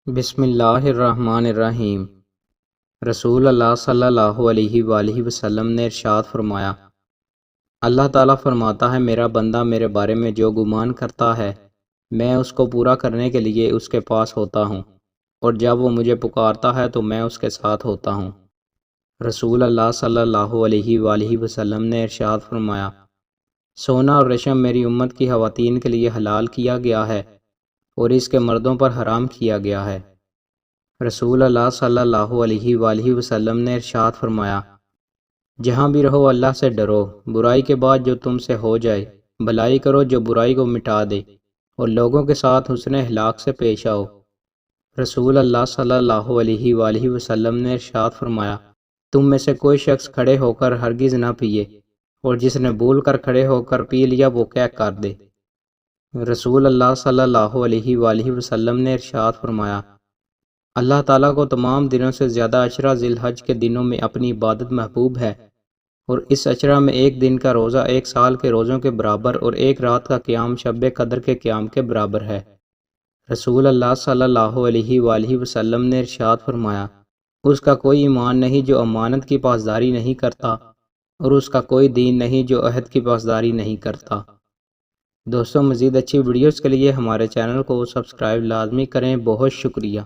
بسم اللہ الرحمن الرحیم۔ رسول اللہ صلی اللہ علیہ وآلہ وسلم نے ارشاد فرمایا، اللہ تعالیٰ فرماتا ہے میرا بندہ میرے بارے میں جو گمان کرتا ہے میں اس کو پورا کرنے کے لیے اس کے پاس ہوتا ہوں، اور جب وہ مجھے پکارتا ہے تو میں اس کے ساتھ ہوتا ہوں۔ رسول اللہ صلی اللہ علیہ وآلہ وسلم نے ارشاد فرمایا، سونا اور ریشم میری امت کی خواتین کے لیے حلال کیا گیا ہے اور اس کے مردوں پر حرام کیا گیا ہے۔ رسول اللہ صلی اللہ علیہ وآلہ وسلم نے ارشاد فرمایا، جہاں بھی رہو اللہ سے ڈرو، برائی کے بعد جو تم سے ہو جائے بھلائی کرو جو برائی کو مٹا دے، اور لوگوں کے ساتھ حسن اخلاق سے پیش آؤ۔ رسول اللہ صلی اللہ علیہ وآلہ وسلم نے ارشاد فرمایا، تم میں سے کوئی شخص کھڑے ہو کر ہرگز نہ پیے، اور جس نے بھول کر کھڑے ہو کر پی لیا وہ کیا کر دے۔ رسول اللہ صلی اللہ علیہ وآلہ وسلم نے ارشاد فرمایا، اللہ تعالیٰ کو تمام دنوں سے زیادہ عشرہ ذی الحج کے دنوں میں اپنی عبادت محبوب ہے، اور اس عشرہ میں ایک دن کا روزہ 1 سال کے روزوں کے برابر اور 1 رات کا قیام شب قدر کے قیام کے برابر ہے۔ رسول اللہ صلی اللہ علیہ وآلہ وسلم نے ارشاد فرمایا، اس کا کوئی ایمان نہیں جو امانت کی پاسداری نہیں کرتا، اور اس کا کوئی دین نہیں جو عہد کی پاسداری نہیں کرتا۔ دوستوں، مزید اچھی ویڈیوز کے لیے ہمارے چینل کو سبسکرائب لازمی کریں۔ بہت شکریہ۔